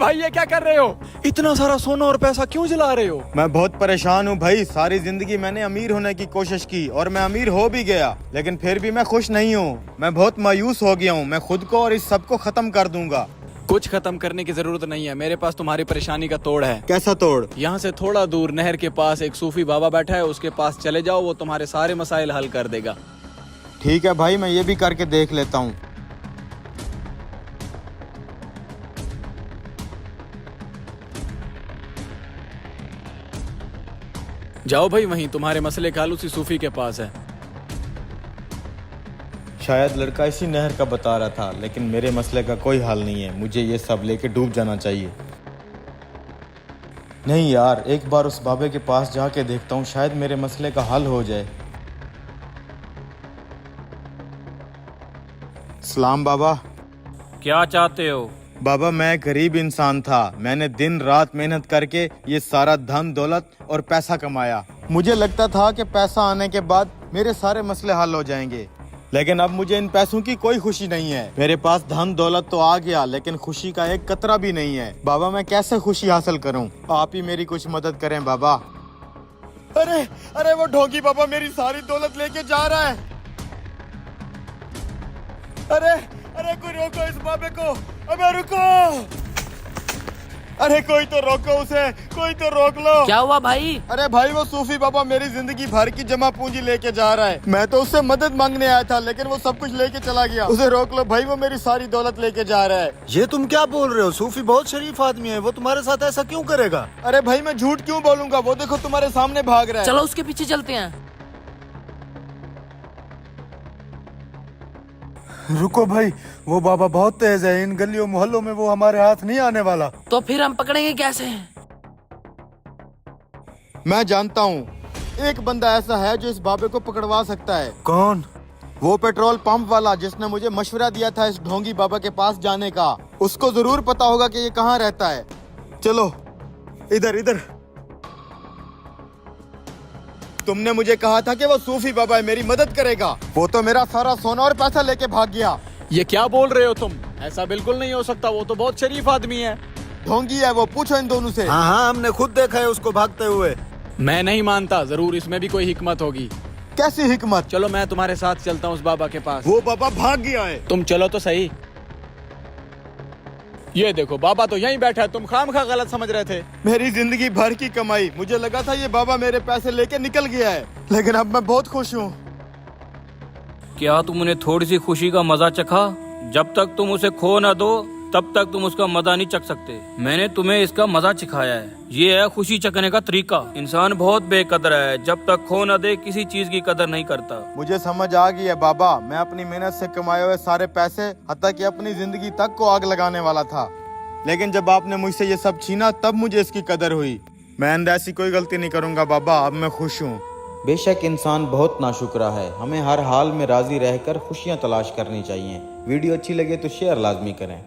भाई ये क्या कर रहे हो? इतना सारा सोना और पैसा क्यों जला रहे हो? मैं बहुत परेशान हूँ भाई। सारी जिंदगी मैंने अमीर होने की कोशिश की और मैं अमीर हो भी गया, लेकिन फिर भी मैं खुश नहीं हूँ। मैं बहुत मायूस हो गया हूँ। मैं खुद को और इस सब को खत्म कर दूंगा। कुछ खत्म करने की जरूरत नहीं है, मेरे पास तुम्हारी परेशानी का तोड़ है। कैसा तोड़? यहाँ से थोड़ा दूर नहर के पास एक सूफी बाबा बैठा है, उसके पास चले जाओ, वो तुम्हारे सारे मसाइल हल कर देगा। ठीक है भाई, मैं ये भी करके देख लेता हूँ। जाओ भाई, वहीं तुम्हारे मसले का हल उसी सूफी के पास है। शायद लड़का इसी नहर का बता रहा था, लेकिन मेरे मसले का कोई हल नहीं है। मुझे ये सब लेके डूब जाना चाहिए। नहीं यार, एक बार उस बाबे के पास जाके देखता हूँ, शायद मेरे मसले का हल हो जाए। सलाम बाबा। क्या चाहते हो? बाबा, मैं गरीब इंसान था। मैंने दिन रात मेहनत करके ये सारा धन दौलत और पैसा कमाया। मुझे लगता था कि पैसा आने के बाद मेरे सारे मसले हल हो जाएंगे, लेकिन अब मुझे इन पैसों की कोई खुशी नहीं है। मेरे पास धन दौलत तो आ गया, लेकिन खुशी का एक कतरा भी नहीं है। बाबा, मैं कैसे खुशी हासिल करूं? आप ही मेरी कुछ मदद करें बाबा। अरे अरे, वो ढोंगी बाबा मेरी सारी दौलत लेके जा रहा है। अरे अरे, कोई रोको इस बाबे को। अबे रुको। अरे कोई तो रोको उसे, कोई तो रोक लो। क्या हुआ भाई? अरे भाई, वो सूफी बाबा मेरी जिंदगी भर की जमा पूंजी लेके जा रहा है। मैं तो उससे मदद मांगने आया था, लेकिन वो सब कुछ लेके चला गया। उसे रोक लो भाई, वो मेरी सारी दौलत लेके जा रहा है। ये तुम क्या बोल रहे हो? सूफी बहुत शरीफ आदमी है, वो तुम्हारे साथ ऐसा क्यों करेगा? अरे भाई, मैं झूठ क्यों बोलूंगा? वो देखो तुम्हारे सामने भाग रहा है। चलो उसके पीछे चलते हैं। रुको भाई, वो बाबा बहुत तेज है। इन गलियों मोहल्लों में वो हमारे हाथ नहीं आने वाला। तो फिर हम पकड़ेंगे कैसे? मैं जानता हूँ, एक बंदा ऐसा है जो इस बाबे को पकड़वा सकता है। कौन? वो पेट्रोल पंप वाला जिसने मुझे मशवरा दिया था इस ढोंगी बाबा के पास जाने का। उसको जरूर पता होगा कि ये कहाँ रहता है। चलो इधर इधर। तुमने मुझे कहा था कि वो सूफी बाबा है, मेरी मदद करेगा। वो तो मेरा सारा सोना और पैसा लेके भाग गया। ये क्या बोल रहे हो तुम? ऐसा बिल्कुल नहीं हो सकता, वो तो बहुत शरीफ आदमी है। ढोंगी है वो, पूछो इन दोनों से। हाँ हाँ, हमने खुद देखा है उसको भागते हुए। मैं नहीं मानता, जरूर इसमें भी कोई हिकमत होगी। कैसी हिकमत? चलो मैं तुम्हारे साथ चलता हूँ उस बाबा के पास। वो बाबा भाग गया है। तुम चलो तो सही। ये देखो, बाबा तो यहीं बैठा है, तुम खामखा गलत समझ रहे थे। मेरी जिंदगी भर की कमाई, मुझे लगा था ये बाबा मेरे पैसे लेके निकल गया है, लेकिन अब मैं बहुत खुश हूँ। क्या तुमने थोड़ी सी खुशी का मजा चखा? जब तक तुम उसे खो न दो तब तक तुम उसका मजा नहीं चख सकते। मैंने तुम्हें इसका मजा सिखाया है। ये है खुशी चखने का तरीका। इंसान बहुत बेकदर है, जब तक खो न दे किसी चीज की कदर नहीं करता। मुझे समझ आ गई है बाबा। मैं अपनी मेहनत से कमाए हुए सारे पैसे, हत्ता कि अपनी जिंदगी तक को आग लगाने वाला था, लेकिन जब आपने मुझसे ये सब छीना तब मुझे इसकी कदर हुई। मैं आइंदा ऐसी कोई गलती नहीं करूंगा बाबा। अब मैं खुश हूँ। बेशक इंसान बहुत नाशुक्रा है, हमें हर हाल में राजी रहकर खुशियाँ तलाश करनी चाहिए। वीडियो अच्छी लगे तो शेयर लाजमी करें।